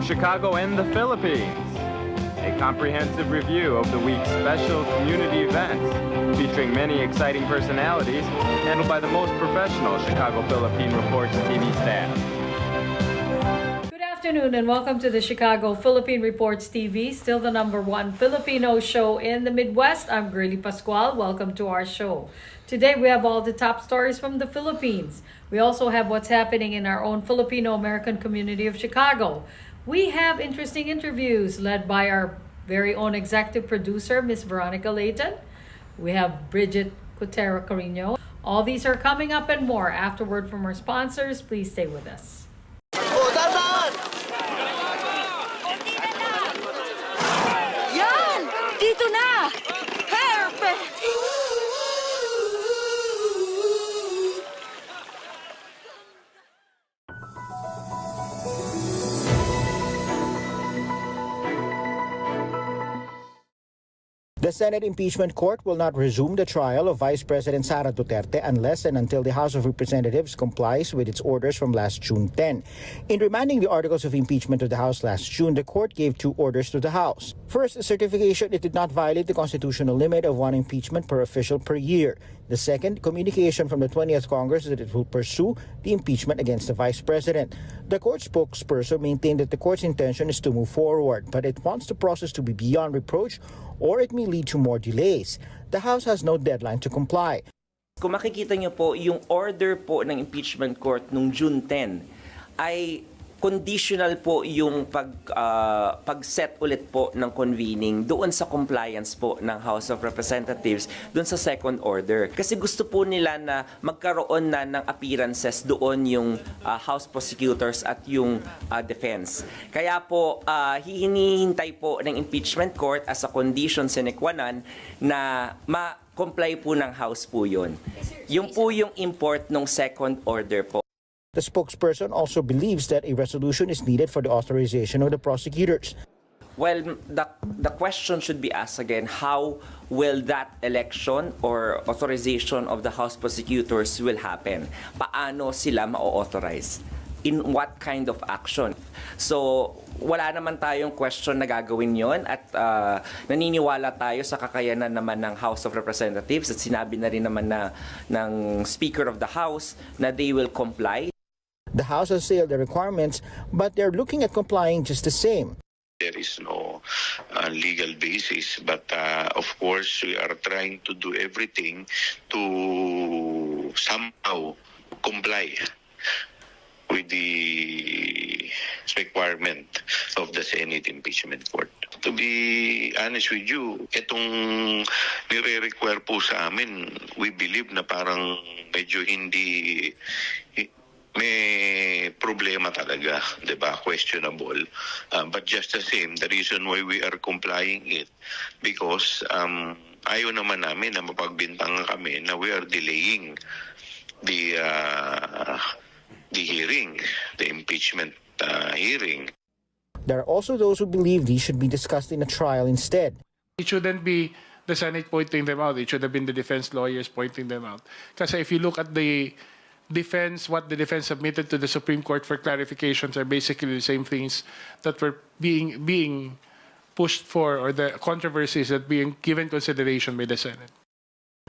Chicago and the Philippines. A comprehensive review of the week's special community events, featuring many exciting personalities, handled by the most professional Chicago Philippine Reports TV staff. Good afternoon and welcome to the Chicago Philippine Reports TV, still the #1 Filipino show in the Midwest. I'm Girly Pascual. Welcome to our show. Today we have all the top stories from the Philippines. We also have what's happening in our own Filipino-American community of Chicago. We have interesting interviews led by our very own executive producer, Miss Veronica Layton. We have Bridget Cotero Carino. All these are coming up and more afterward from our sponsors. Please stay with us. Yan! Dito na! Perfect! The Senate Impeachment Court will not resume the trial of Vice President Sara Duterte unless and until the House of Representatives complies with its orders from last June 10. In remanding the articles of impeachment to the House last June, the court gave two orders to the House. First, a certification it did not violate the constitutional limit of one impeachment per official per year. The second, communication from the 20th Congress that it will pursue the impeachment against the Vice President. The court spokesperson maintained that the court's intention is to move forward, but it wants the process to be beyond reproach or it may lead to more delays. The House has no deadline to comply. Kung makikita niyo po, yung order po ng impeachment court nung June 10 ay conditional po yung pag-set ulit po ng convening doon sa compliance po ng House of Representatives doon sa second order. Kasi gusto po nila na magkaroon na ng appearances doon yung House prosecutors at yung defense. Kaya po hinihintay po ng impeachment court as a condition sine qua non na ma-comply po ng House po yun. Yung po yung import ng second order po. The spokesperson also believes that a resolution is needed for the authorization of the prosecutors. Well, the question should be asked again, how will that election or authorization of the House prosecutors will happen? Paano sila ma-authorize? In what kind of action? So, wala naman tayong question na gagawin yon at naniniwala tayo sa kakayanan naman ng House of Representatives at sinabi na rin naman ng Speaker of the House na they will comply. The House has sailed the requirements, but they're looking at complying just the same. There is no legal basis, but of course we are trying to do everything to somehow comply with the requirement of the Senate Impeachment Court. To be honest with you, itong nire-require po sa amin, we believe na parang medyo hindi may problema talaga, diba? Questionable. But just the same, the reason why we are complying it, because ayaw naman namin na mapagbintangan kami na we are delaying the hearing, the impeachment hearing. There are also those who believe these should be discussed in a trial instead. It shouldn't be the Senate pointing them out. It should have been the defense lawyers pointing them out. Kasi if you look at the defense, what the defense submitted to the Supreme Court for clarifications are basically the same things that were being pushed for, or the controversies that being given consideration by the Senate.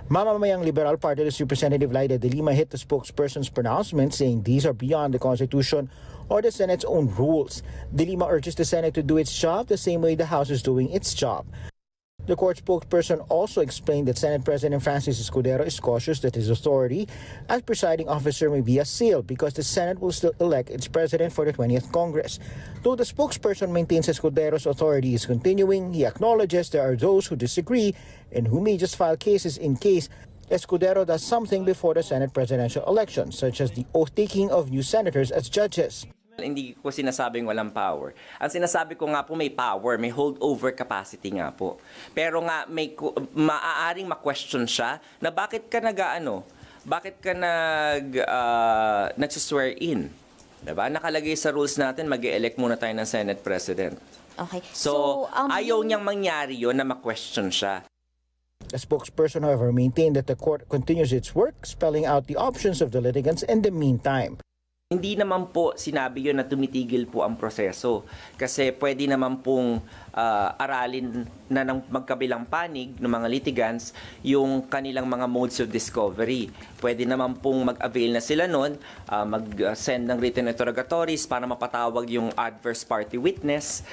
Mamamayang Liberal Party List Representative Laida de Lima hit the spokesperson's pronouncement, saying these are beyond the Constitution or the Senate's own rules. De Lima urges the Senate to do its job the same way the House is doing its job. The court spokesperson also explained that Senate President Francis Escudero is cautious that his authority as presiding officer may be assailed because the Senate will still elect its president for the 20th Congress. Though the spokesperson maintains Escudero's authority is continuing, he acknowledges there are those who disagree and who may just file cases in case Escudero does something before the Senate presidential election, such as the oath-taking of new senators as judges. Hindi ko sinasabing walang power. Ang sinasabi ko nga po may power, may holdover capacity nga po. Pero nga may maaaring ma-question siya na bakit ka nag-swear in. Diba? Nakalagay sa rules natin, mag-e-elect muna tayo ng Senate President. Okay. So ayaw niyang mangyari yun na ma-question siya. The spokesperson, however, maintained that the court continues its work, spelling out the options of the litigants in the meantime. Hindi naman po sinabi yun na tumitigil po ang proseso. Kasi pwede naman pong aralin na ng magkabilang panig ng mga litigants yung kanilang mga modes of discovery. Pwede naman pong mag-avail na sila nun, mag-send ng written interrogatories para mapatawag yung adverse party witness.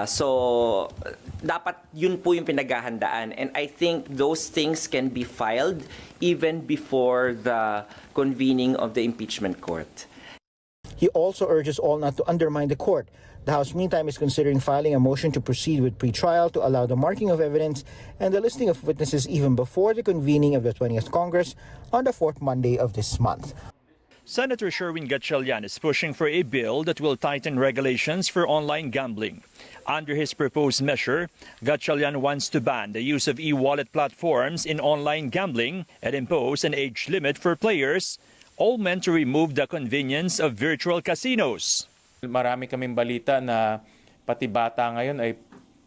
So, dapat yun po yung pinaghahandaan. And I think those things can be filed even before the convening of the impeachment court. He also urges all not to undermine the court. The House, meantime, is considering filing a motion to proceed with pretrial to allow the marking of evidence and the listing of witnesses even before the convening of the 20th Congress on the 4th Monday of this month. Senator Sherwin Gatchalian is pushing for a bill that will tighten regulations for online gambling. Under his proposed measure, Gatchalian wants to ban the use of e-wallet platforms in online gambling and impose an age limit for players, all meant to remove the convenience of virtual casinos. Marami kaming balita na pati bata ngayon ay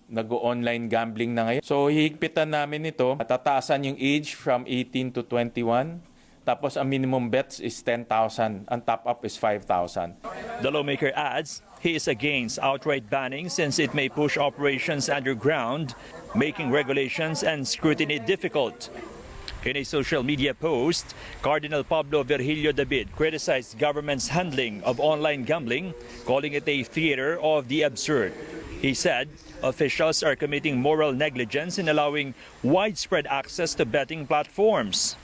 nag-online gambling na ngayon. So hihigpitan namin ito, tataasan yung age from 18 to 21. Tapos ang minimum bets is 10,000, ang top up is 5,000. The lawmaker adds he is against outright banning since it may push operations underground, making regulations and scrutiny difficult. In a social media post, Cardinal Pablo Virgilio David criticized government's handling of online gambling, calling it a theater of the absurd. He said officials are committing moral negligence in allowing widespread access to betting platforms.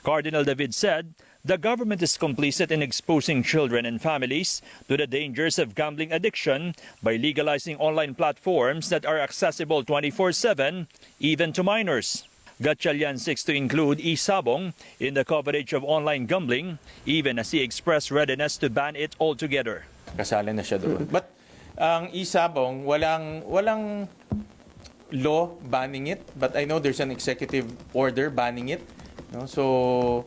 Cardinal David said the government is complicit in exposing children and families to the dangers of gambling addiction by legalizing online platforms that are accessible 24/7, even to minors. Gatchalian seeks to include e-sabong in the coverage of online gambling, even as he expressed readiness to ban it altogether. Kasali na siya doon. But ang e-sabong, walang law banning it, but I know there's an executive order banning it. No? So,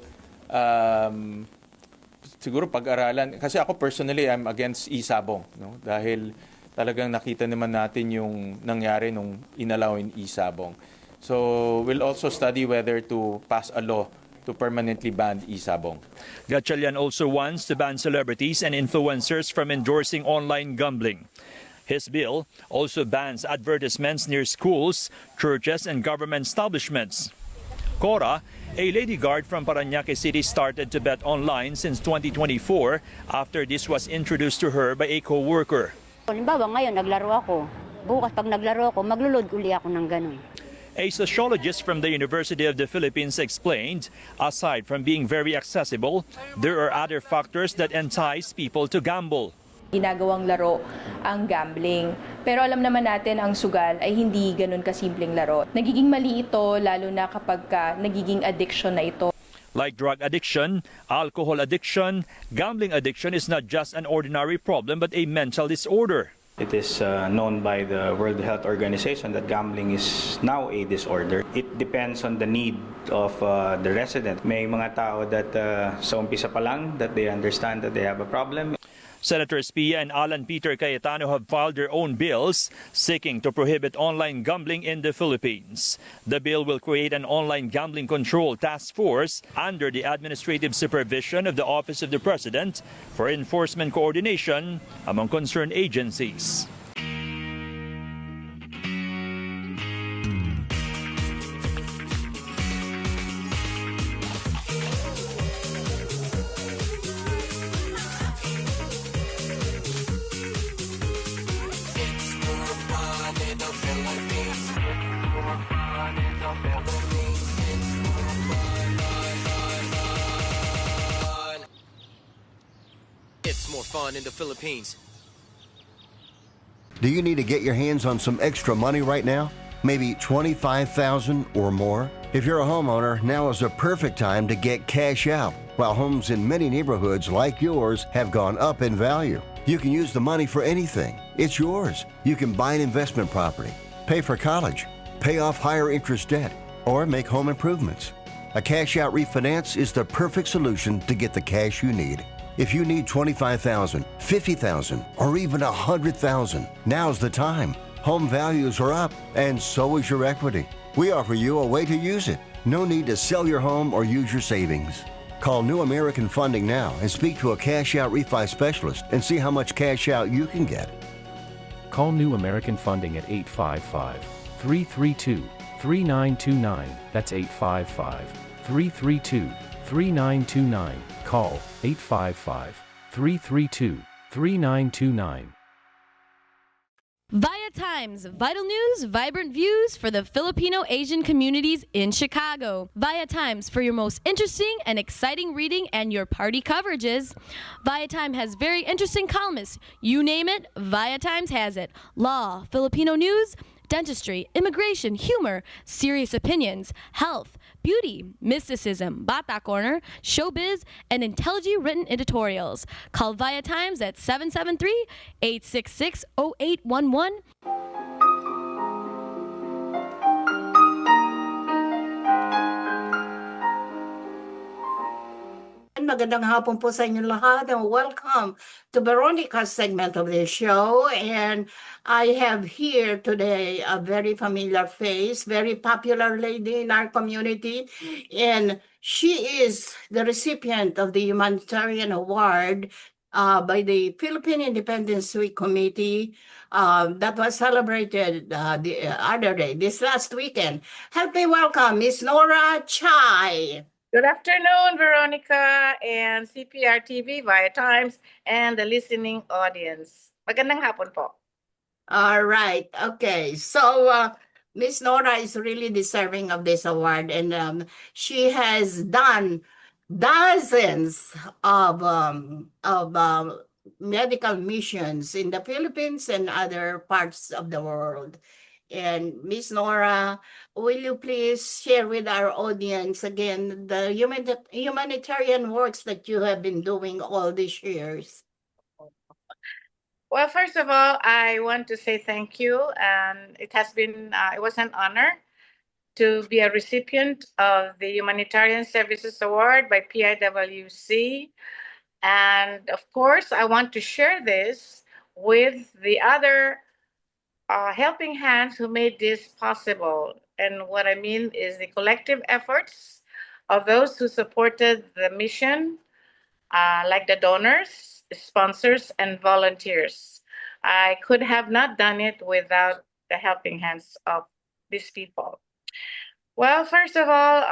siguro pag-aralan, kasi ako personally, I'm against e-sabong. No? Dahil talagang nakita naman natin yung nangyari nung inalawin e-sabong. So we'll also study whether to pass a law to permanently ban e-sabong. Gatchalian also wants to ban celebrities and influencers from endorsing online gambling. His bill also bans advertisements near schools, churches, and government establishments. Cora, a lady guard from Parañaque City, started to bet online since 2024 after this was introduced to her by a co-worker. Halimbawa, ngayon naglaro ako. Bukas pag naglaro ako, maglulod uli ako ng ganun. A sociologist from the University of the Philippines explained, aside from being very accessible, there are other factors that entice people to gamble. Ginagawang laro ang gambling. Pero alam naman natin ang sugal ay hindi ganun kasimpleng laro. Nagiging mali ito lalo na kapag nagiging addiction na ito. Like drug addiction, alcohol addiction, gambling addiction is not just an ordinary problem but a mental disorder. It is known by the World Health Organization that gambling is now a disorder. It depends on the need of the resident. May mga tao that sa umpisa pa lang that they understand that they have a problem. Senators Pia and Alan Peter Cayetano have filed their own bills seeking to prohibit online gambling in the Philippines. The bill will create an online gambling control task force under the administrative supervision of the Office of the President for enforcement coordination among concerned agencies. It's more fun in the Philippines. Do you need to get your hands on some extra money right now? Maybe $25,000 or more? If you're a homeowner, now is the perfect time to get cash out. While homes in many neighborhoods like yours have gone up in value, you can use the money for anything. It's yours. You can buy an investment property, pay for college, pay off higher interest debt, or make home improvements. A cash out refinance is the perfect solution to get the cash you need. If you need $25,000, $50,000, or even $100,000, now's the time. Home values are up, and so is your equity. We offer you a way to use it. No need to sell your home or use your savings. Call New American Funding now and speak to a cash out refi specialist and see how much cash out you can get. Call New American Funding at 855-332-3929. That's 855-332-3929. Call 855-332-3929. Via Times, vital news, vibrant views for the Filipino Asian communities in Chicago. Via Times for your most interesting and exciting reading and your party coverages. Via Times has very interesting columnists. You name it, Via Times has it. Law, Filipino news, dentistry, immigration, humor, serious opinions, health, beauty, mysticism, Bata Corner, showbiz, and intelligently written editorials. Call Via Times at 773-866-0811. Magandang hapon po sa inyong lahat and welcome to Veronica's segment of the show. And I have here today a very familiar face, very popular lady in our community. And she is the recipient of the Humanitarian Award by the Philippine Independence Week Committee that was celebrated the other day, this last weekend. Help me welcome Miss Nora Chai. Good afternoon, Veronica and Cprtv, Via Times, and the listening audience. Magandang hapon po. All right. Okay. So Miss Nora is really deserving of this award, and she has done dozens of medical missions in the Philippines and other parts of the world. And Miss Nora, will you please share with our audience again the humanitarian works that you have been doing all these years? Well, first of all, I want to say thank you, and it was an honor to be a recipient of the Humanitarian Services Award by PIWC. And of course, I want to share this with the other helping hands who made this possible. And what I mean is the collective efforts of those who supported the mission, like the donors, sponsors, and volunteers. I could have not done it without the helping hands of these people. Well, first of all,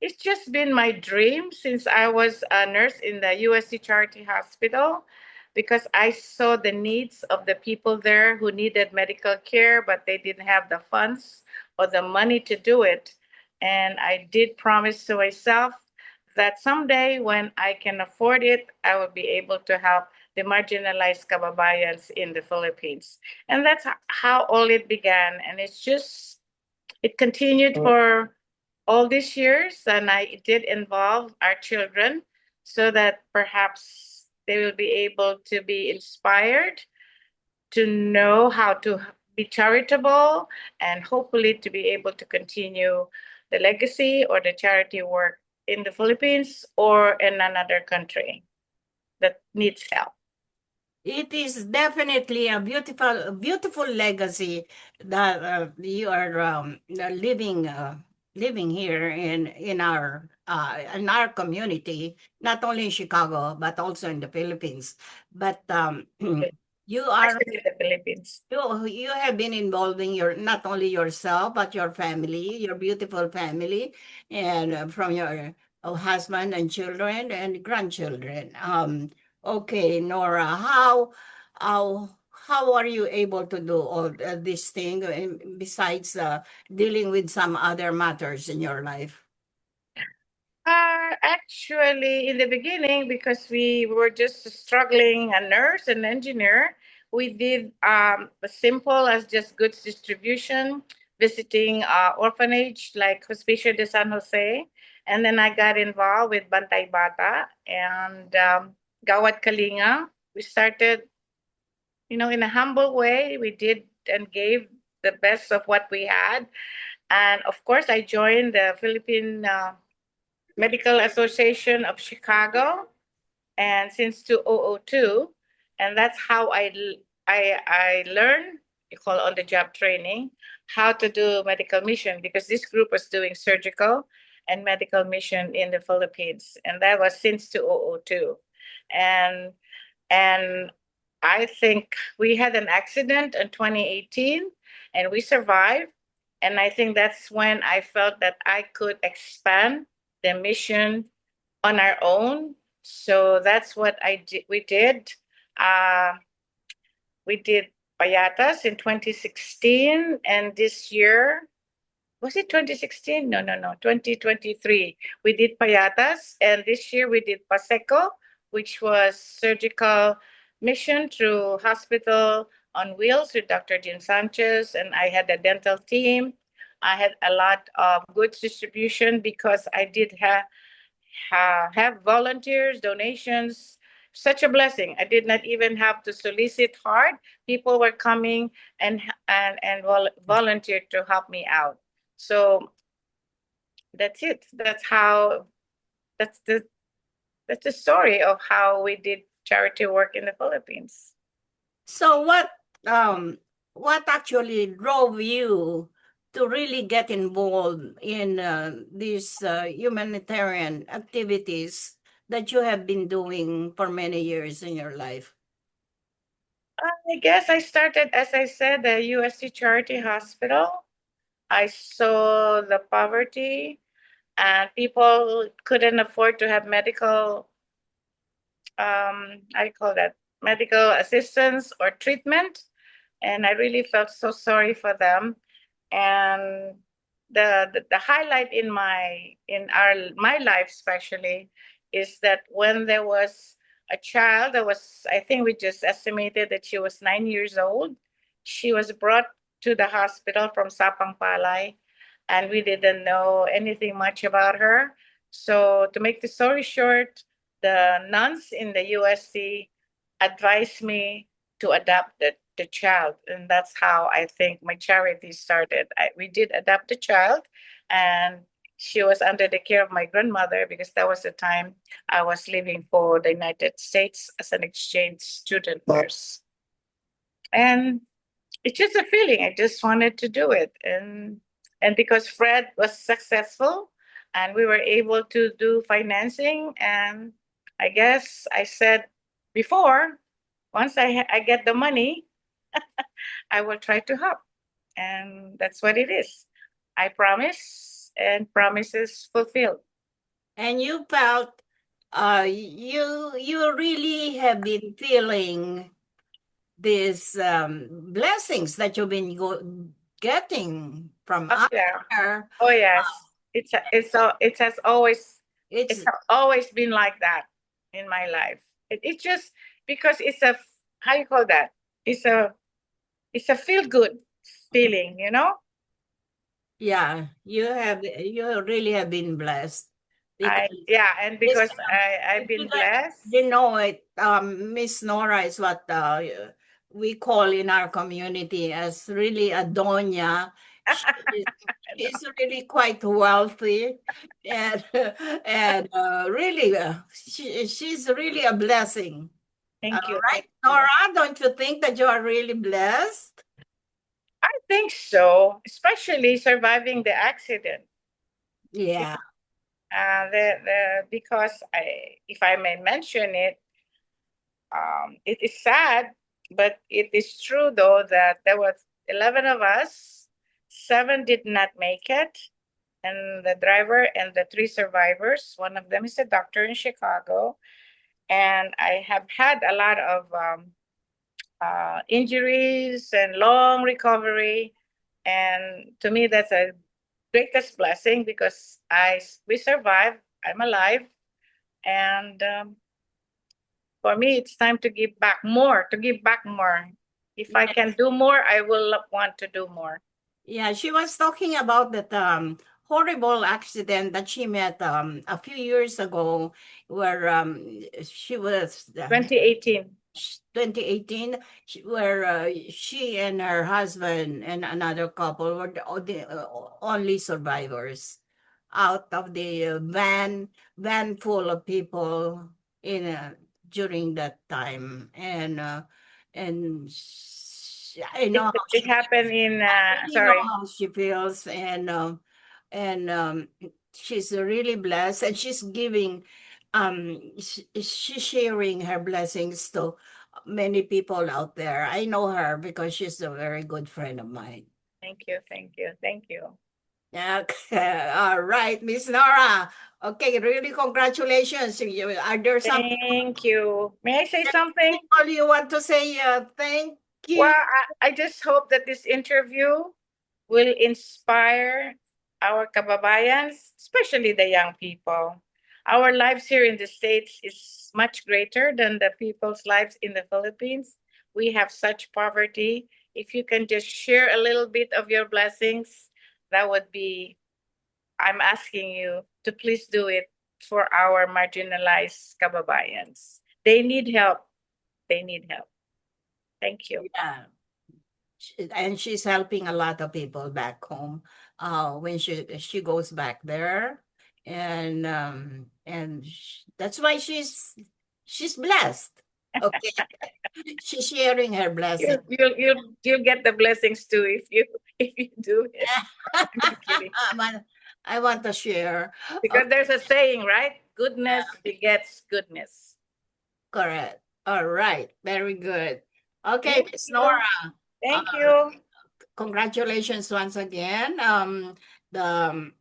it's just been my dream since I was a nurse in the USC Charity Hospital, because I saw the needs of the people there who needed medical care, but they didn't have the funds or the money to do it. And I did promise to myself that someday when I can afford it, I will be able to help the marginalized kababayans in the Philippines. And that's how all it began. And it continued for all these years. And I did involve our children so that perhaps they will be able to be inspired to know how to be charitable and hopefully to be able to continue the legacy or the charity work in the Philippines or in another country that needs help. It is definitely a beautiful legacy that you are living here in our community, not only in Chicago but also in the Philippines. But you are Especially the Philippines. You have been involving not only yourself but your family, your beautiful family, and from your husband and children and grandchildren. Okay, Nora, how are you able to do all this thing besides dealing with some other matters in your life? Actually, in the beginning, because we were just struggling, a nurse and engineer, we did as simple as just goods distribution, visiting orphanage like Hospicio de San Jose, and then I got involved with Bantay Bata and Gawad Kalinga. We started, in a humble way. We did and gave the best of what we had, and of course, I joined the Philippine Medical Association of Chicago, and since 2002, and that's how I learned, you call on-the-job training, how to do medical mission, because this group was doing surgical and medical mission in the Philippines, and that was since 2002. And and I think we had an accident in 2018, and we survived. And I think that's when I felt that I could expand the mission on our own. So that's what I did. We did. Uh, we did Payatas in 2016, and this year, was it 2016? No, no, no, 2023. We did Payatas, and this year we did Paseco, which was surgical mission through hospital on wheels with Dr. Jean Sanchez, and I had a dental team. I had a lot of goods distribution because I did have volunteers, donations. Such a blessing. I did not even have to solicit hard. People were coming and volunteered to help me out. So that's it. That's the that's the story of how we did charity work in the Philippines. So what actually drove you to really get involved in these humanitarian activities that you have been doing for many years in your life? I guess I started, as I said, the USC Charity Hospital. I saw the poverty, and people couldn't afford to have medical, how you call that, medical assistance or treatment. And I really felt so sorry for them. And the highlight in my life especially is that when there was a child that was, I think we just estimated that she was 9 years old. She was brought to the hospital from Sapang Palay, and we didn't know anything much about her. So to make the story short, the nuns in the USC advised me to adopt the child, and that's how I think my charity started. We did adopt the child, and she was under the care of my grandmother because that was the time I was leaving for the United States as an exchange student nurse. And it's just a feeling. I just wanted to do it, and because Fred was successful, and we were able to do financing, and I guess I said before, once I get the money, I will try to help, and that's what it is. I promise, and promises fulfilled. And you felt you really have been feeling these blessings that you've been getting from Oh yeah. other. Oh yes. It has always been like that in my life. It's just because it's a, how you call that? It's a feel good feeling, you know. Yeah, you really have been blessed. And because I've been blessed. You know it, Miss Nora is what we call in our community as really a doña. She's really quite wealthy, and really, she's really a blessing. Thank you. Right, Nora? Don't you think that you are really blessed? I think so, especially surviving the accident. Yeah. Because if I may mention it, it is sad, but it is true though that there were 11 of us, 7 did not make it, and the driver and the 3 survivors. One of them is a doctor in Chicago, and I have had a lot of injuries and long recovery, and to me that's a greatest blessing because we survived. I'm alive, and for me, it's time to give back more. If I can do more, I will want to do more. Yeah, she was talking about that horrible accident that she met a few years ago, where she was 2018. 2018, where she and her husband and another couple were the only survivors out of the van full of people in during that time. And I know how it happened in I know sorry. how she feels, and she's really blessed, and she's giving, she's sharing her blessings to many people out there. I know her because she's a very good friend of mine. Thank you, thank you, thank you. Okay, all right, Miss Nora. Okay, really congratulations. Are there some Thank you. May I say something? people you want to say thank you? Well, I just hope that this interview will inspire our kababayans, especially the young people. Our lives here in the States is much greater than the people's lives in the Philippines. We have such poverty. If you can just share a little bit of your blessings, that would be, I'm asking you to please do it for our marginalized kababayans. They need help. They need help. Thank you. Yeah. And she's helping a lot of people back home when she goes back there, and that's why she's blessed. Okay. She's sharing her blessing. You'll get the blessings too if you do it. I'm kidding. I want to share Because there's a saying, right? Goodness begets goodness. correct. All right, very good. Okay, Thank Miss you. Nora. Thank you. Congratulations once again. The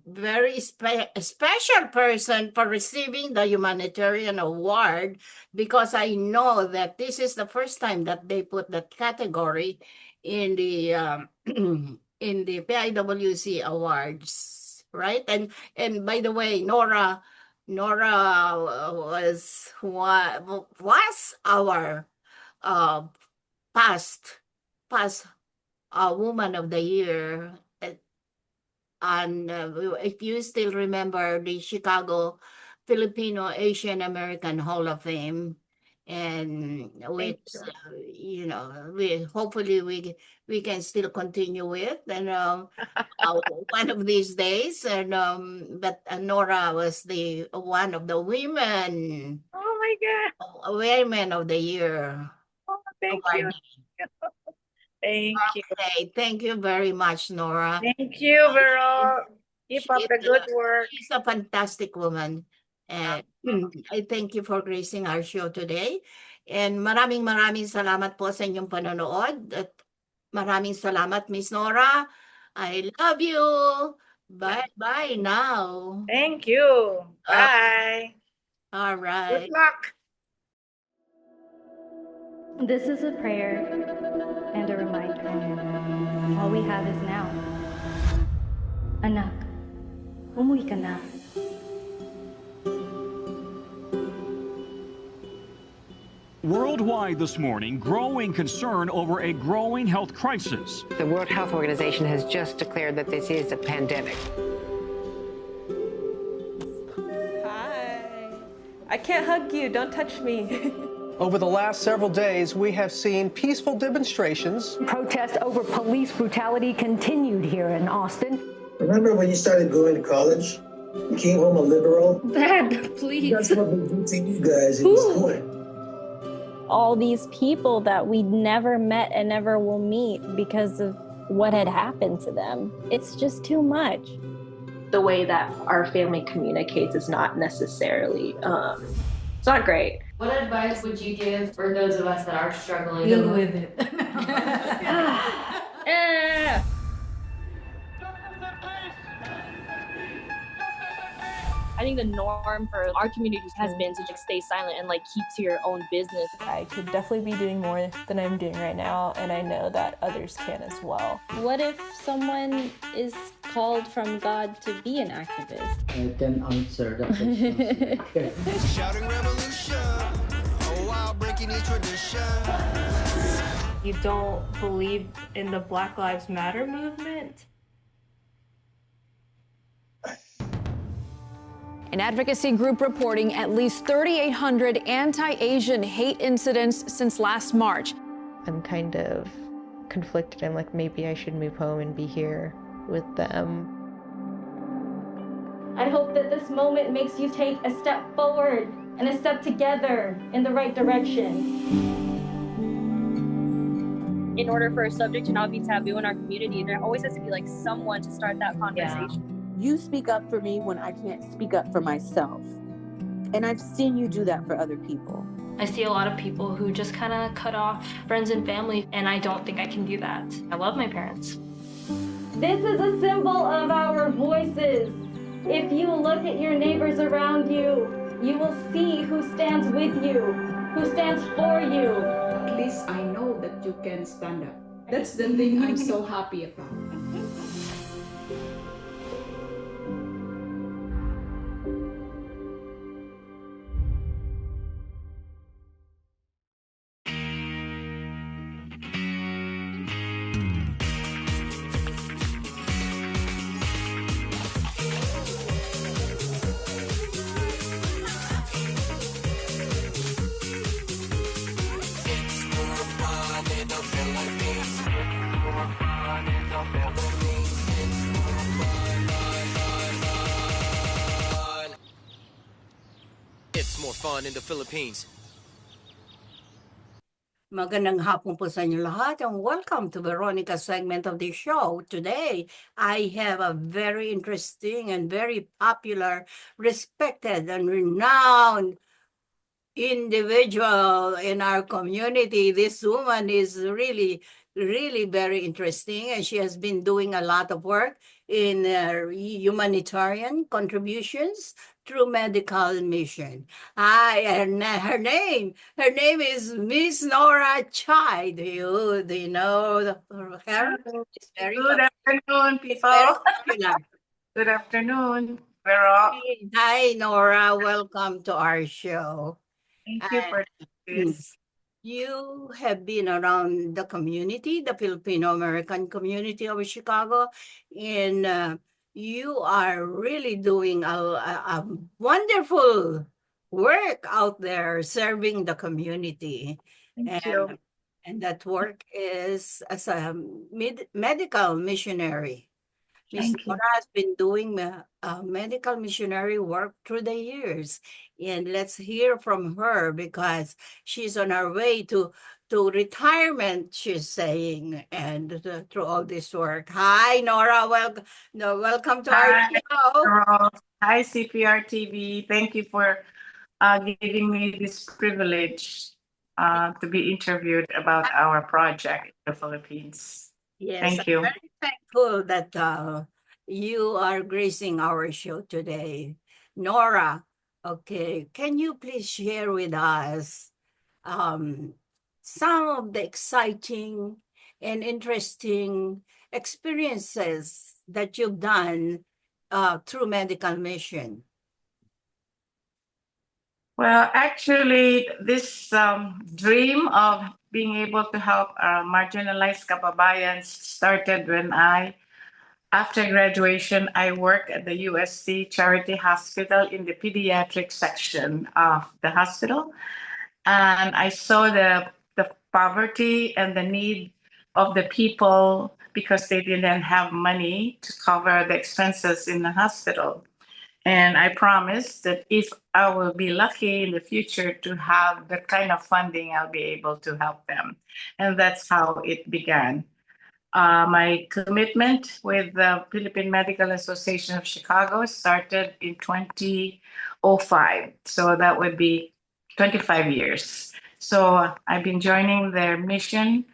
very special person for receiving the humanitarian award, because I know that this is the first time that they put that category in the in the PIWC awards, right? And by the way, Nora was our past woman of the year. And if you still remember the Chicago Filipino Asian American Hall of Fame, and which we hopefully we can still continue with, and one of these days, and but Nora was the one of the women. Oh my God! Women of the Year. Oh, thank you. Thank you. Okay, thank you very much, Nora. Thank you, Vero. Keep up the good work. She's a fantastic woman. And I thank you for gracing our show today. And maraming salamat po sa inyong panonood. At maraming salamat, Miss Nora. I love you. Bye now. Thank you. Bye. All right. Good luck. This is a prayer and a reminder. All we have is now. Anak, umuwi ka na. Worldwide this morning, growing concern over a growing health crisis. The World Health Organization has just declared that this is a pandemic. Hi. I can't hug you. Don't touch me. Over the last several days, we have seen peaceful demonstrations. Protests over police brutality continued here in Austin. Remember when you started going to college? You came home a liberal? Dad, please. That's what we did to you guys in school. All these people that we never met and never will meet because of what had happened to them. It's just too much. The way that our family communicates is not necessarily, it's not great. What advice would you give for those of us that are struggling? Deal with it. I think the norm for our communities has been to just stay silent and like keep to your own business. I could definitely be doing more than I'm doing right now, and I know that others can as well. What if someone is called from God to be an activist? I can answer that question. Shouting revolution, oh wow, breaking each tradition. You don't believe in the Black Lives Matter movement? An advocacy group reporting at least 3,800 anti-Asian hate incidents since last March. I'm kind of conflicted. I'm like, maybe I should move home and be here with them. I hope that this moment makes you take a step forward and a step together in the right direction. In order for a subject to not be taboo in our community, there always has to be like someone to start that conversation. You speak up for me when I can't speak up for myself. And I've seen you do that for other people. I see a lot of people who just kind of cut off friends and family, and I don't think I can do that. I love my parents. This is a symbol of our voices. If you look at your neighbors around you, you will see who stands with you, who stands for you. At least I know that you can stand up. That's the thing I'm so happy about. It's more fun in the Philippines. Magandang hapon po sa inyo lahat and welcome to Veronica's segment of the show. Today, I have a very interesting and very popular, respected and renowned individual in our community. This woman is really, really very interesting, and she has been doing a lot of work in humanitarian contributions through medical mission. Her name is Miss Nora Chai. Do you know her? It's very Good afternoon, people. very popular. Good afternoon. Vero. Hi, Nora. Welcome to our show. Thank you for this. You have been around the community, the Filipino-American community of Chicago, and you are really doing a wonderful work out there serving the community. Thank you. And that work is as a medical missionary. Miss Thank you. Nora has been doing medical missionary work through the years. And let's hear from her because she's on her way to retirement, she's saying, and through all this work. Hi, Nora. Welcome to our show. Vero. Hi, Cprtv. Thank you for giving me this privilege to be interviewed about our project in the Philippines. Yes, Thank you. I'm very thankful that you are gracing our show today. Nora, okay, can you please share with us some of the exciting and interesting experiences that you've done through medical mission? Well, actually, this dream of being able to help marginalized kababayans started when after graduation, I worked at the USC Charity Hospital in the pediatric section of the hospital. And I saw the poverty and the need of the people because they didn't have money to cover the expenses in the hospital. And I promised that if I will be lucky in the future to have the kind of funding, I'll be able to help them. And that's how it began. My commitment with the Philippine Medical Association of Chicago started in 2005. So that would be 25 years. So I've been joining their mission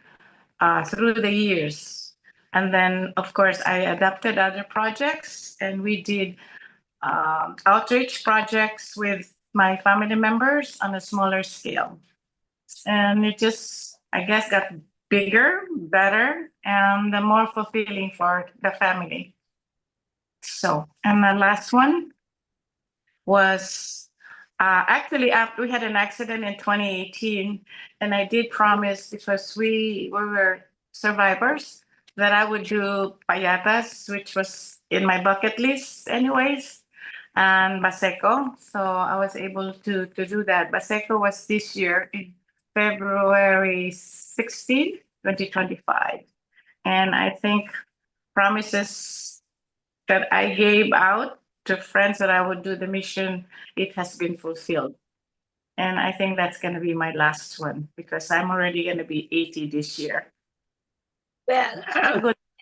through the years. And then, of course, I adapted other projects and we did outreach projects with my family members on a smaller scale. And it just, I guess, got bigger, better, and more fulfilling for the family. So, and the last one was actually after we had an accident in 2018, and I did promise because we were survivors that I would do payatas, which was in my bucket list anyways, and Baseco. So I was able to do that. Baseco was this year in February 16, 2025. And I think promises that I gave out to friends that I would do the mission, it has been fulfilled. And I think that's going to be my last one because I'm already going to be 80 this year. Well,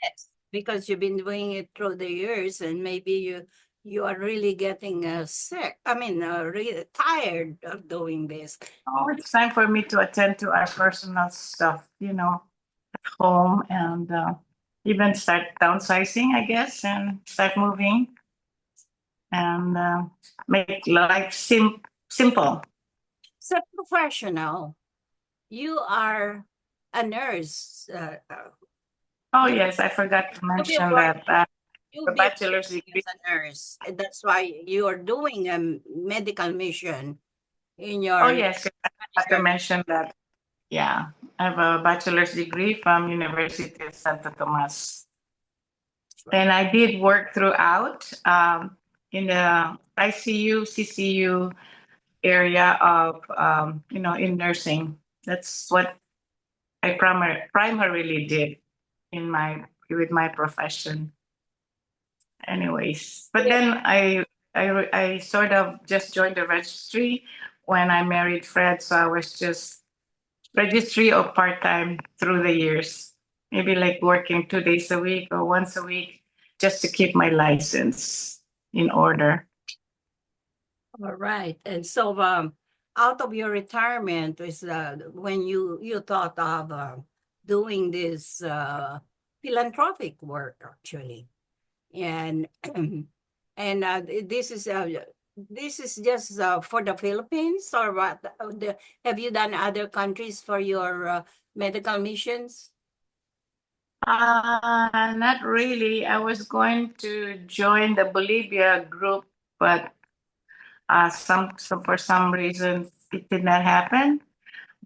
yes, because you've been doing it through the years, and maybe you are really getting sick. I mean, really tired of doing this. Oh, it's time for me to attend to our personal stuff, at home, and even start downsizing, I guess, and start moving and make life simple. So professional, you are a nurse. Oh, yes, I forgot to mention that. You'll The be bachelor's degree. as a nurse. And that's why you are doing a medical mission in your. Oh, yes, I forgot to mention that. Yeah, I have a bachelor's degree from University of Santo Tomas. And I did work throughout in the ICU, CCU area of, in nursing. That's what I primarily did with my profession. Anyways, but then I sort of just joined the registry when I married Fred, so I was just registry or part-time through the years, maybe like working 2 days a week or once a week just to keep my license in order. All right. And so out of your retirement is when you thought of doing this philanthropic work, actually. And and this is just for the Philippines, or what? Have you done other countries for your medical missions? Not really. I was going to join the Bolivia group, but for some reason it did not happen.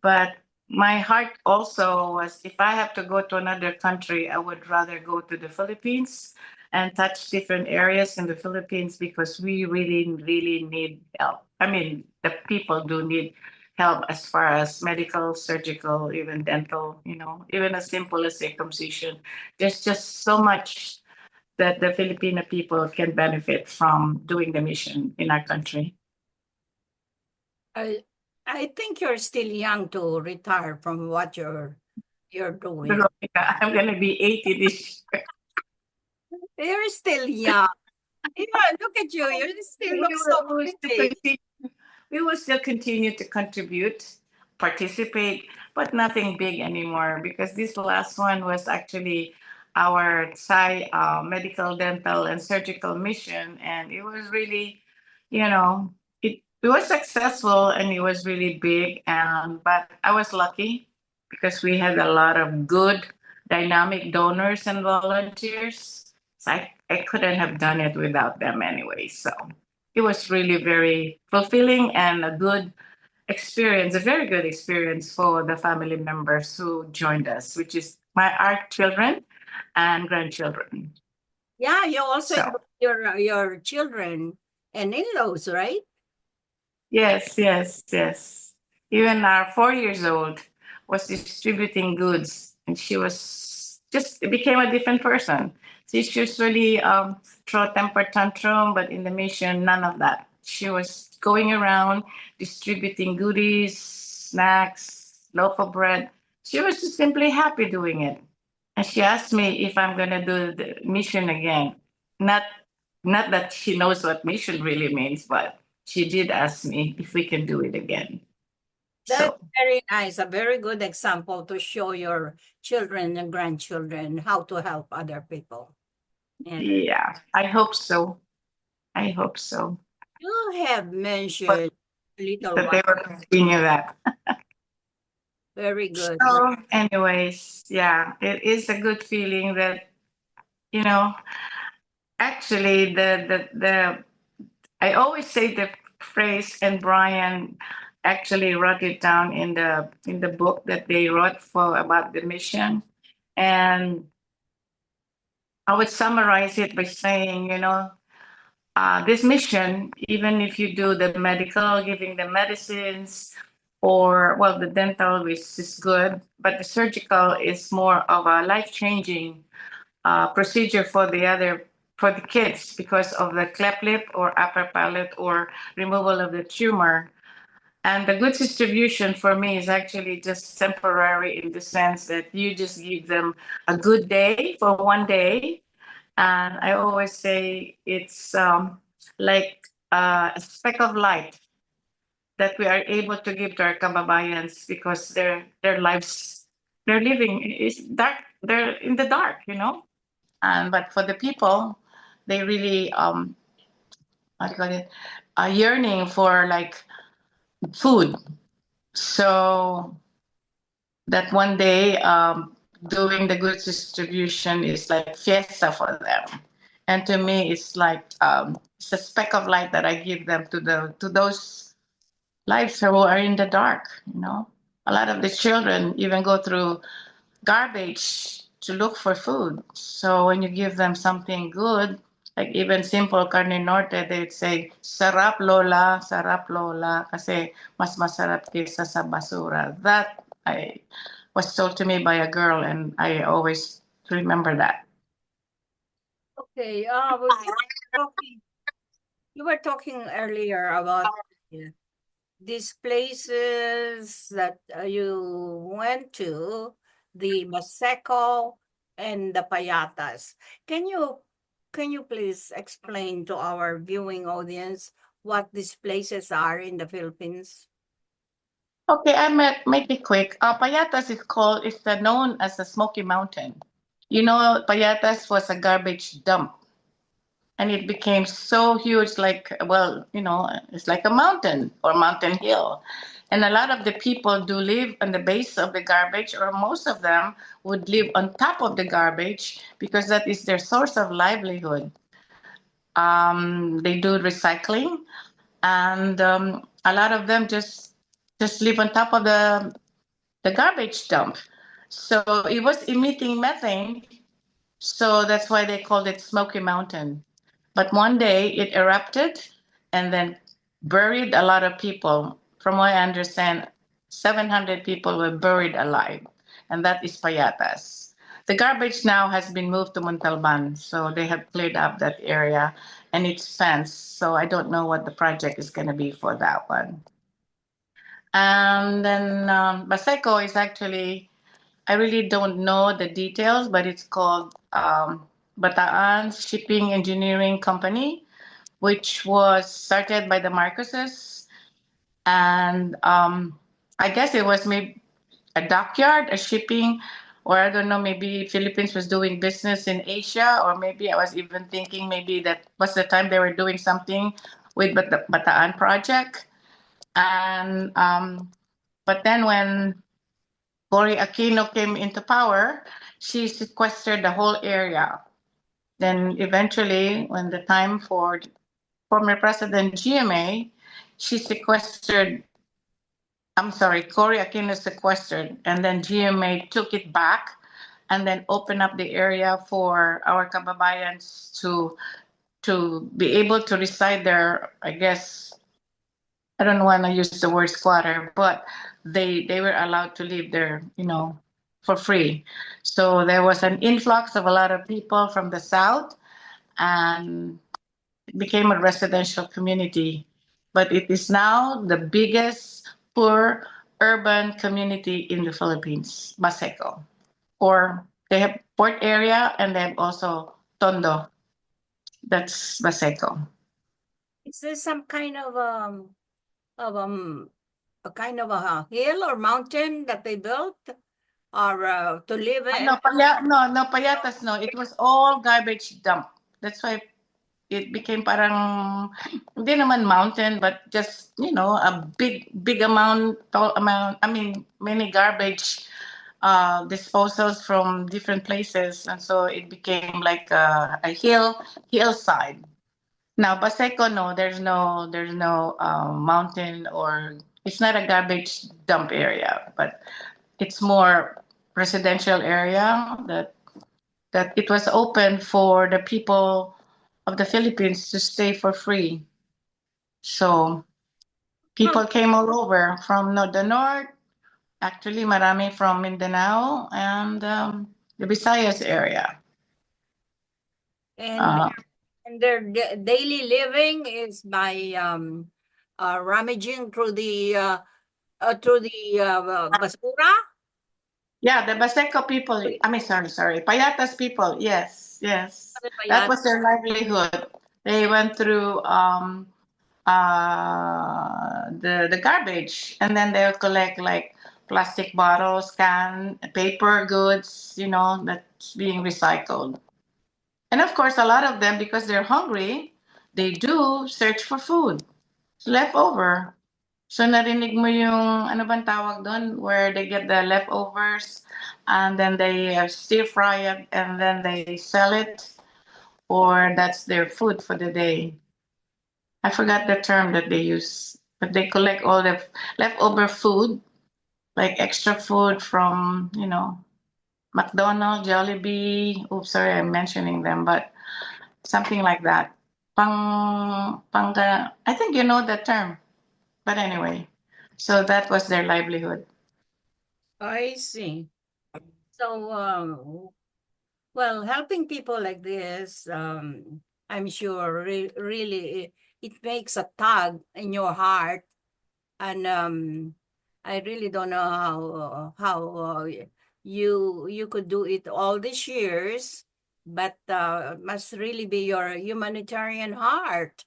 But my heart also was, if I have to go to another country, I would rather go to the Philippines and touch different areas in the Philippines, because we really, really need help. I mean, the people do need help as far as medical, surgical, even dental, even as simple as circumcision. There's just so much that the Filipino people can benefit from doing the mission in our country. I think you're still young to retire from what you're doing. Veronica, I'm going to be 80 this year. You're still young. Yeah, look at you. You still look so pretty. We will still continue to contribute, participate, but nothing big anymore, because this last one was actually our Thai medical, dental, and surgical mission. And it was really, it was successful and it was really big. But I was lucky because we had a lot of good, dynamic donors and volunteers. So I couldn't have done it without them anyway. So it was really very fulfilling and a good experience, a very good experience for the family members who joined us, which is our children and grandchildren. Yeah, you also involve your children and in-laws, right? Yes. Even our 4 years old was distributing goods, and she was just became a different person. She's usually throw temper tantrum, but in the mission, none of that. She was going around distributing goodies, snacks, loaf of bread. She was just simply happy doing it. And she asked me if I'm gonna do the mission again. Not that she knows what mission really means, but she did ask me if we can do it again. That's very nice. A very good example to show your children and grandchildren how to help other people. And yeah, I hope so. You have mentioned a little that they will continue that. Very good. So, anyways, yeah, it is a good feeling that, actually I always say the phrase, and Brian actually wrote it down in the book that they wrote about the mission. And I would summarize it by saying, this mission, even if you do the medical, giving the medicines, or, well, the dental, which is good, but the surgical is more of a life-changing procedure for the kids, because of the cleft lip or upper palate or removal of the tumor. And the goods distribution for me is actually just temporary, in the sense that you just give them a good day for one day, And I always say it's like a speck of light that we are able to give to our kababayans because their lives they're living is dark. They're in the dark, you know. And but for the people, they really what do you call it, a yearning for like food. So that one day doing the goods distribution is like fiesta for them. And to me, it's a speck of light that I give them to those lives who are in the dark. You know, a lot of the children even go through garbage to look for food. So when you give them something good, like even simple carne norte, they'd say, sarap lola, kasi mas masarap kaysa sa basura. That I was told to me by a girl, and I always remember that. Okay, you were talking earlier about these places that you went to, the Maseco and the Payatas. Can you please explain to our viewing audience what these places are in the Philippines? Okay, make it quick. Payatas is known as the Smoky Mountain. You know, Payatas was a garbage dump, and it became so huge, like, well, you know, it's like a mountain or mountain hill. And a lot of the people do live on the base of the garbage, or most of them would live on top of the garbage because that is their source of livelihood. They do recycling, and a lot of them just live on top of the garbage dump. So it was emitting methane, so that's why they called it Smoky Mountain. But one day it erupted and then buried a lot of people. From what I understand, 700 people were buried alive, and that is Payatas. The garbage now has been moved to Montalban, so they have cleared up that area and it's fenced. So I don't know what the project is going to be for that one. And then Baseco is actually, I really don't know the details, but it's called Bataan Shipping Engineering Company, which was started by the Marcoses. And I guess it was maybe a dockyard, a shipping, or I don't know, maybe Philippines was doing business in Asia, or maybe I was even thinking maybe that was the time they were doing something with Bataan project. And but then when Cory Aquino came into power, she sequestered the whole area. Then eventually, when the time for former President GMA, she sequestered, I'm sorry, Cory Aquino sequestered, and then GMA took it back and then opened up the area for our kababayans to be able to reside there. I guess I don't want to use the word squatter, but they were allowed to live there, you know, for free. So there was an influx of a lot of people from the south, and it became a residential community. But it is now the biggest poor urban community in the Philippines, Baseco. Or they have port area and they have also Tondo. That's Baseco. Is there some kind of a kind of a hill or mountain that they built, or to live in? No, Payatas, no. It was all garbage dump. That's why it became parang, hindi naman mountain, but just, you know, a big amount, tall amount, I mean, many garbage disposals from different places. And so it became like a hillside. Now, Baseco, no, there's no mountain, or it's not a garbage dump area, but it's more residential area that it was open for the people of the Philippines to stay for free. So people came all over from the north, actually marami from Mindanao and the Visayas area. And their daily living is by rummaging through the basura. Yeah, the Baseco people, I mean, sorry, Payatas people, yes. yes. Ano ba That yan? was their livelihood. They went through the garbage, and then they'll collect like plastic bottles, paper goods, that's being recycled. And of course, a lot of them, because they're hungry, they do search for food, leftover. So narinig mo yung ano bang tawag doon, where they get the leftovers and then they stir fry it and then they sell it, or that's their food for the day. I forgot the term that they use, but they collect all the leftover food, like extra food from, McDonald's, Jollibee. Oops, sorry, I'm mentioning them, but something like that. I think you know the term, but anyway, so that was their livelihood. I see. So, well, helping people like this, I'm sure really it makes a tug in your heart, and I really don't know how you could do it all these years, but must really be your humanitarian heart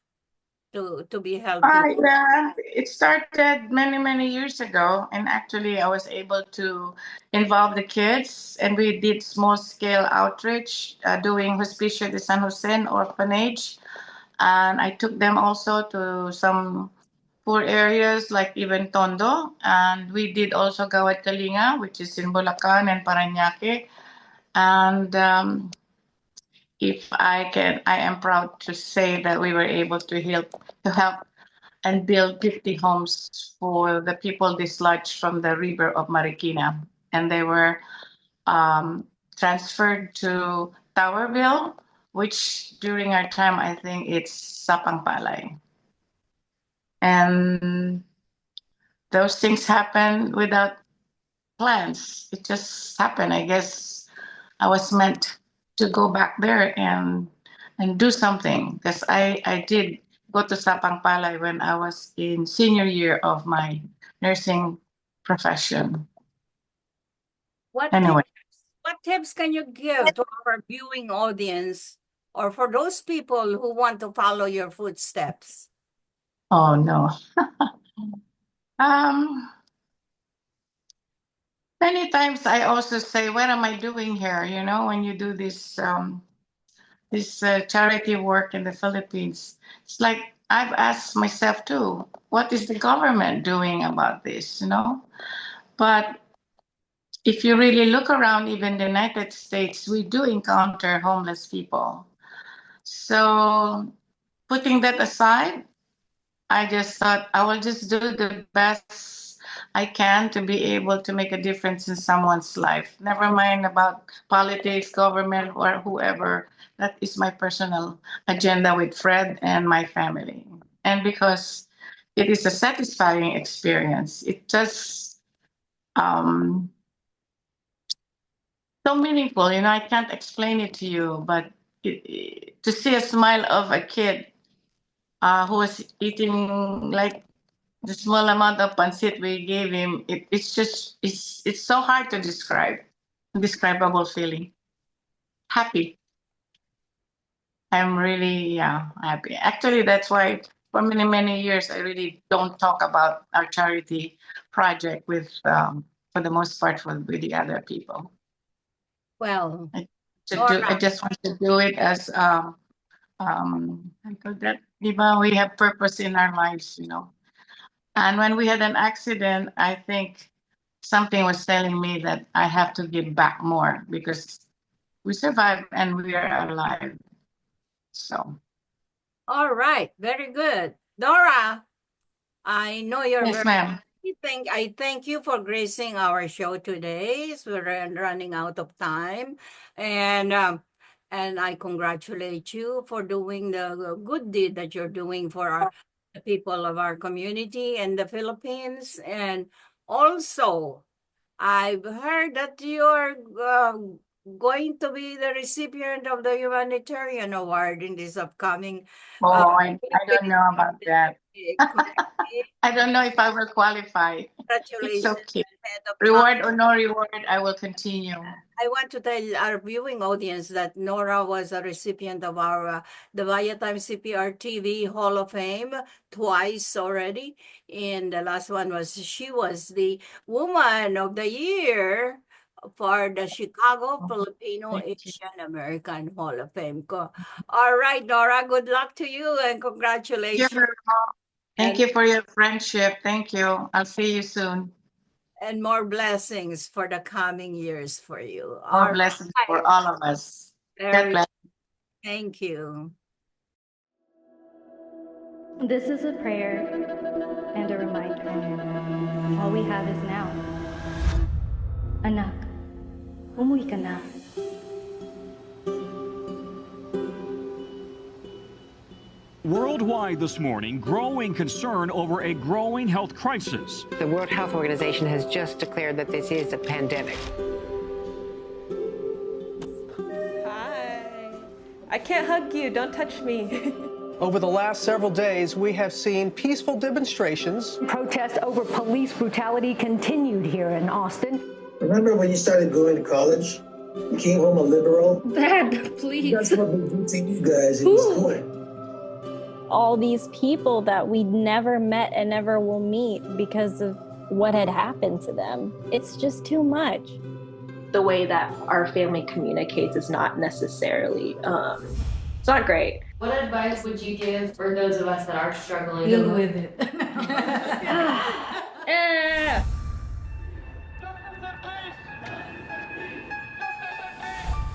to be helping. Yeah, it started many, many years ago. And actually, I was able to involve the kids, and we did small scale outreach doing Hospicio de San Jose orphanage. And I took them also to some poor areas like even Tondo. And we did also Gawad Kalinga, which is in Bulacan and Parañaque. And if I am proud to say that we were able to help and build 50 homes for the people dislodged from the river of Marikina. And they were transferred to Towerville, which during our time, I think it's Sapangpalay. And those things happen without plans. It just happened. I guess I was meant to go back there and do something, because I did go to Sapangpalay when I was in senior year of my nursing profession. What Anyway, what tips can you give to our viewing audience, or for those people who want to follow your footsteps? oh no. um, Many times I also say, what am I doing here? When you do this charity work in the Philippines, it's like I've asked myself too, what is the government doing about this? But if you really look around, even the United States, we do encounter homeless people. So putting that aside, I just thought I will just do the best I can to be able to make a difference in someone's life. Never mind about politics, government, or whoever. That is my personal agenda with Fred and my family. And because it is a satisfying experience, it just um, so meaningful. I can't explain it to you, but to see a smile of a kid who was eating like the small amount of pancit we gave him, it's so hard to describe. Indescribable feeling. Happy. I'm really, yeah, happy. Actually, that's why for many, many years I really don't talk about our charity project for the most part, with the other people. Well, I just want to do it as I call that, diba, we have purpose in our lives. And when we had an accident, I think something was telling me that I have to give back more, because we survived and we are alive. So. all right, very good. Dora, I know you're Yes, very. ma'am. I thank you for gracing our show today. So we're running out of time, and I congratulate you for doing the good deed that you're doing for the people of our community in the Philippines. And also, I've heard that you're going to be the recipient of the humanitarian award in this upcoming. Oh, I don't know about that. Correct. I don't know if I will qualify. It's Congratulations. okay. ahead of Reward time. or no reward, I will continue. I want to tell our viewing audience that Nora was a recipient of our the Viatime Cprtv Hall of Fame twice already, and the last one was she was the Woman of the Year for the Chicago Filipino Asian American Hall of Fame. All right, Nora, good luck to you and congratulations. Thank you for your friendship. Thank you. I'll see you soon. And more blessings for the coming years for you. More blessings for all of us. God bless. Thank you. This is a prayer and a reminder. All we have is now. Anak, umuwi ka na. Worldwide this morning, growing concern over a growing health crisis. The World Health Organization has just declared that this is a pandemic. Hi. I can't hug you. Don't touch me. Over the last several days, we have seen peaceful demonstrations. Protests over police brutality continued here in Austin. Remember when you started going to college? You came home a liberal? Dad, please. That's what we did to you guys in school. All these people that we never met and never will meet because of what had happened to them. It's just too much. The way that our family communicates is not necessarily, it's not great. What advice would you give for those of us that are struggling? Deal with it.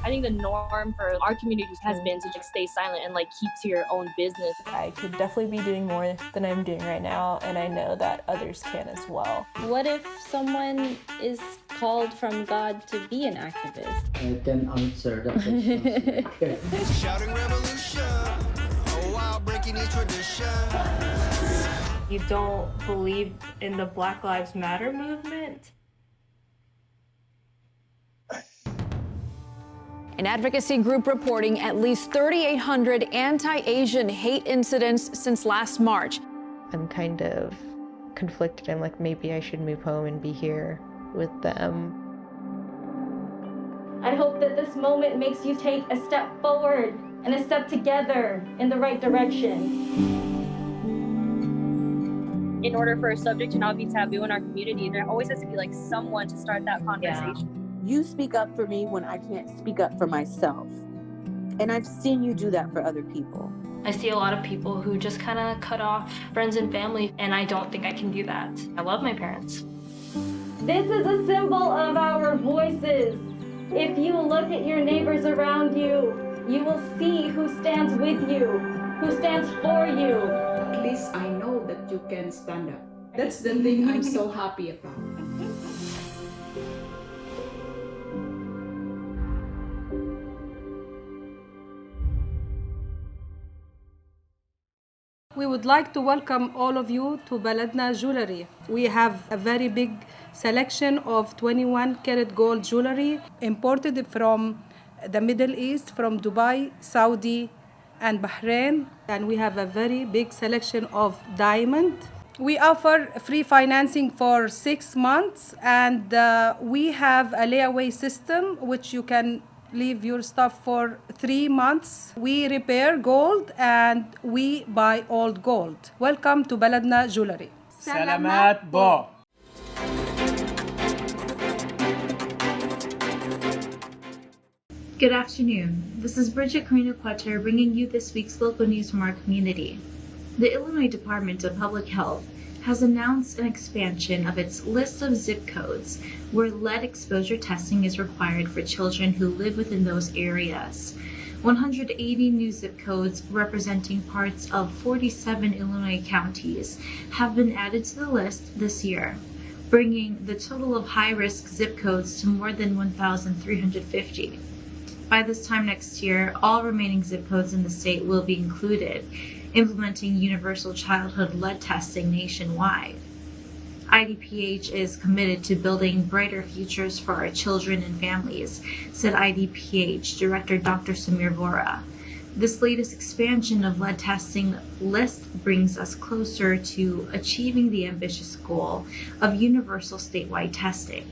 I think the norm for our community has been to just stay silent and like keep to your own business. I could definitely be doing more than I'm doing right now, and I know that others can as well. What if someone is called from God to be an activist? I can answer that question. Shouting revolution, oh wow, breaking each tradition. You don't believe in the Black Lives Matter movement? An advocacy group reporting at least 3,800 anti-Asian hate incidents since last March. I'm kind of conflicted. I'm like, maybe I should move home and be here with them. I hope that this moment makes you take a step forward and a step together in the right direction. In order for a subject to not be taboo in our community, there always has to be like someone to start that conversation. You speak up for me when I can't speak up for myself. And I've seen you do that for other people. I see a lot of people who just kind of cut off friends and family, and I don't think I can do that. I love my parents. This is a symbol of our voices. If you look at your neighbors around you, you will see who stands with you, who stands for you. At least I know that you can stand up. That's the thing I'm so happy about. We would like to welcome all of you to Baladna Jewelry. We have a very big selection of 21 karat gold jewelry imported from the Middle East, from Dubai, Saudi, and Bahrain. And we have a very big selection of diamond. We offer free financing for 6 months, and we have a layaway system which you can leave your stuff for 3 months. We repair gold and we buy old gold. Welcome to Baladna Jewelry. Salamat po. Good afternoon. This is Bridget Carino-Quater bringing you this week's local news from our community. The Illinois Department of Public Health has announced an expansion of its list of zip codes where lead exposure testing is required for children who live within those areas. 180 new zip codes representing parts of 47 Illinois counties have been added to the list this year, bringing the total of high-risk zip codes to more than 1,350. By this time next year, all remaining zip codes in the state will be included, implementing universal childhood lead testing nationwide. IDPH is committed to building brighter futures for our children and families, said IDPH Director Dr. Samir Vora. This latest expansion of lead testing list brings us closer to achieving the ambitious goal of universal statewide testing.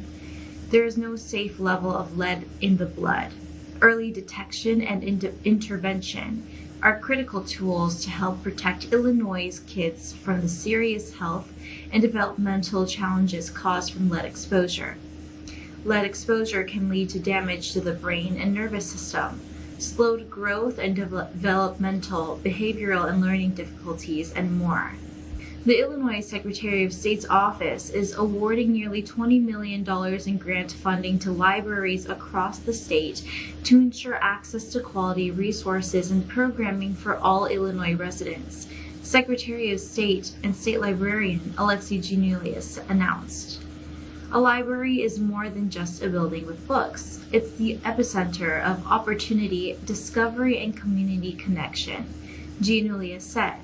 There is no safe level of lead in the blood. Early detection and intervention are critical tools to help protect Illinois' kids from the serious health and developmental challenges caused from lead exposure. Lead exposure can lead to damage to the brain and nervous system, slowed growth and developmental, behavioral, and learning difficulties, and more. The Illinois Secretary of State's office is awarding nearly $20 million in grant funding to libraries across the state to ensure access to quality resources and programming for all Illinois residents, Secretary of State and State Librarian Alexi Giannoulias announced. A library is more than just a building with books. It's the epicenter of opportunity, discovery, and community connection, Giannoulias said.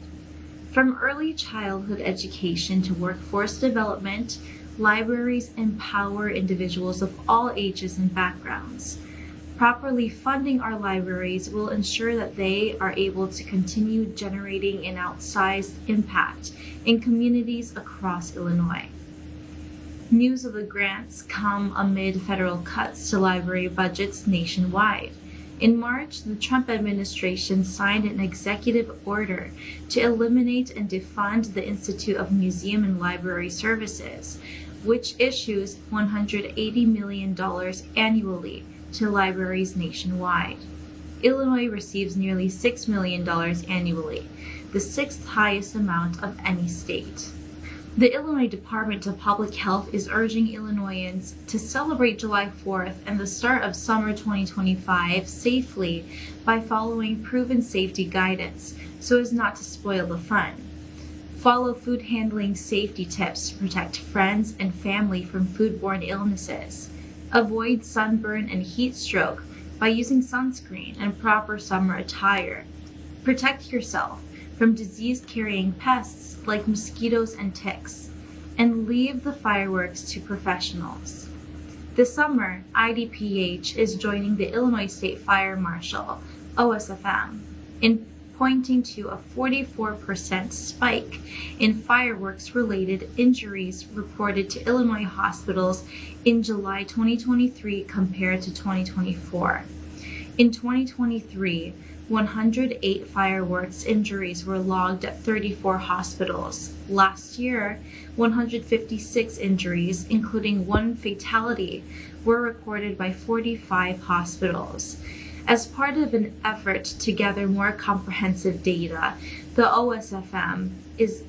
From early childhood education to workforce development, libraries empower individuals of all ages and backgrounds. Properly funding our libraries will ensure that they are able to continue generating an outsized impact in communities across Illinois. News of the grants come amid federal cuts to library budgets nationwide. In March, the Trump administration signed an executive order to eliminate and defund the Institute of Museum and Library Services, which issues $180 million annually to libraries nationwide. Illinois receives nearly $6 million annually, the sixth highest amount of any state. The Illinois Department of Public Health is urging Illinoisans to celebrate July 4th and the start of summer 2025 safely by following proven safety guidance so as not to spoil the fun. Follow food handling safety tips to protect friends and family from foodborne illnesses. Avoid sunburn and heat stroke by using sunscreen and proper summer attire. Protect yourself from disease-carrying pests like mosquitoes and ticks, and leave the fireworks to professionals. This summer, IDPH is joining the Illinois State Fire Marshal, OSFM, in pointing to a 44% spike in fireworks-related injuries reported to Illinois hospitals in July 2023 compared to 2024. In 2023, 108 fireworks injuries were logged at 34 hospitals. Last year, 156 injuries, including one fatality, were recorded by 45 hospitals. As part of an effort to gather more comprehensive data, the OSFM is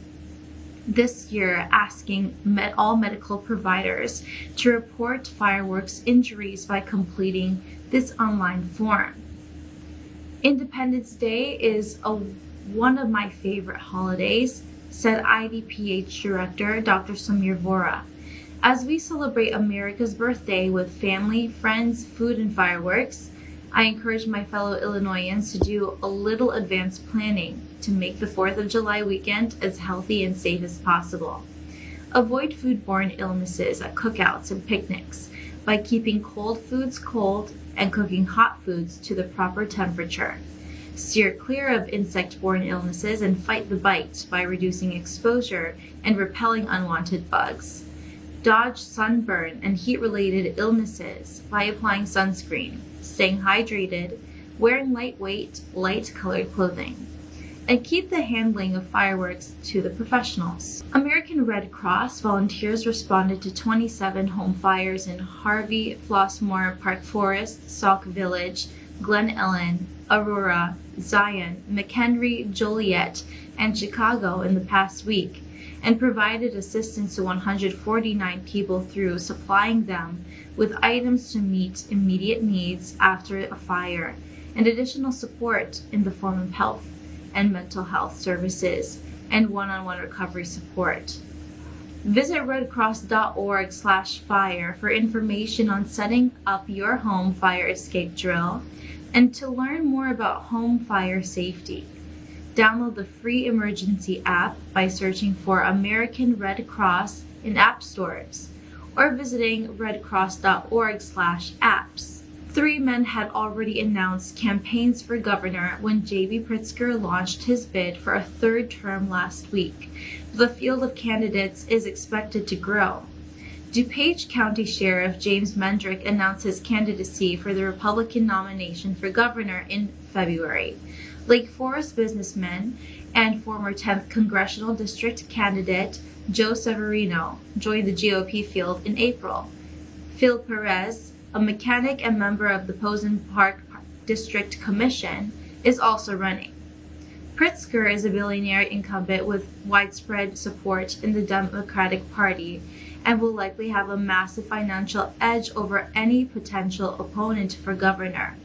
this year asking all medical providers to report fireworks injuries by completing this online form. Independence Day is one of my favorite holidays, said IDPH Director Dr. Samir Vora. As we celebrate America's birthday with family, friends, food, and fireworks, I encourage my fellow Illinoisans to do a little advanced planning to make the 4th of July weekend as healthy and safe as possible. Avoid foodborne illnesses at cookouts and picnics by keeping cold foods cold and cooking hot foods to the proper temperature. Steer clear of insect-borne illnesses and fight the bite by reducing exposure and repelling unwanted bugs. Dodge sunburn and heat-related illnesses by applying sunscreen, staying hydrated, wearing lightweight, light-colored clothing, and keep the handling of fireworks to the professionals. American Red Cross volunteers responded to 27 home fires in Harvey, Flossmoor, Park Forest, Sauk Village, Glen Ellen, Aurora, Zion, McHenry, Joliet, and Chicago in the past week, and provided assistance to 149 people through supplying them with items to meet immediate needs after a fire, and additional support in the form of health and mental health services and one-on-one recovery support. Visit redcross.org/fire for information on setting up your home fire escape drill and to learn more about home fire safety. Download the free emergency app by searching for American Red Cross in app stores or visiting redcross.org/apps. Three men had already announced campaigns for governor when J.B. Pritzker launched his bid for a third term last week. The field of candidates is expected to grow. DuPage County Sheriff James Mendrick announced his candidacy for the Republican nomination for governor in February. Lake Forest businessman and former 10th Congressional District candidate Joe Severino joined the GOP field in April. Phil Perez, a mechanic and member of the Posen Park District Commission, is also running. Pritzker is a billionaire incumbent with widespread support in the Democratic Party and will likely have a massive financial edge over any potential opponent for governor.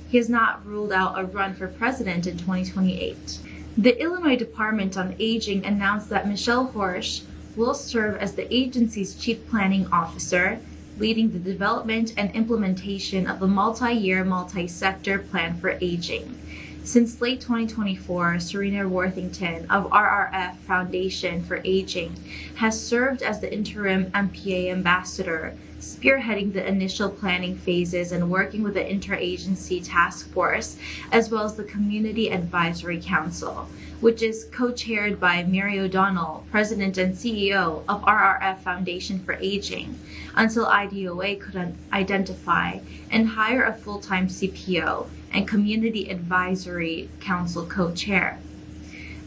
He has not ruled out a run for president in 2028. The Illinois Department on Aging announced that Michelle Horsch will serve as the agency's chief planning officer, leading the development and implementation of a multi-year, multi-sector plan for aging. Since late 2024, Serena Worthington of RRF Foundation for Aging has served as the interim MPA ambassador, spearheading the initial planning phases and working with the interagency task force, as well as the Community Advisory Council, which is co-chaired by Mary O'Donnell, President and CEO of RRF Foundation for Aging, until IDOA could identify and hire a full-time CPO and Community Advisory Council co-chair.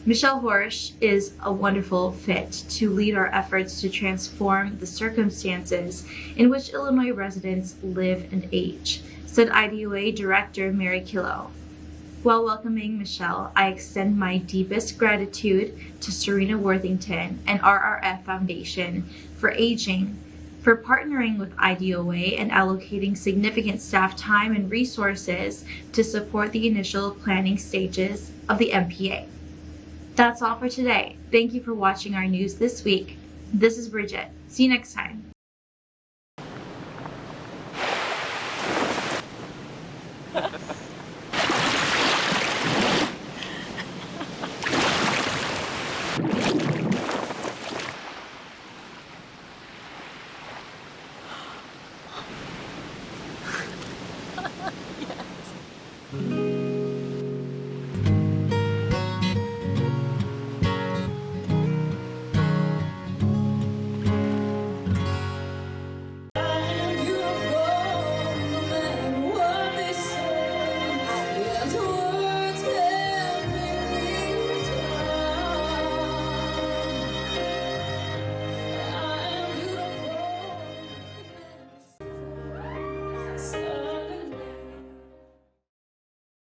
Michelle Horsch is a wonderful fit to lead our efforts to transform the circumstances in which Illinois residents live and age, said IDOA Director Mary Killow. While welcoming Michelle, I extend my deepest gratitude to Serena Worthington and RRF Foundation for Aging for partnering with IDOA and allocating significant staff time and resources to support the initial planning stages of the MPA. That's all for today. Thank you for watching our news this week. This is Bridget. See you next time. Yes.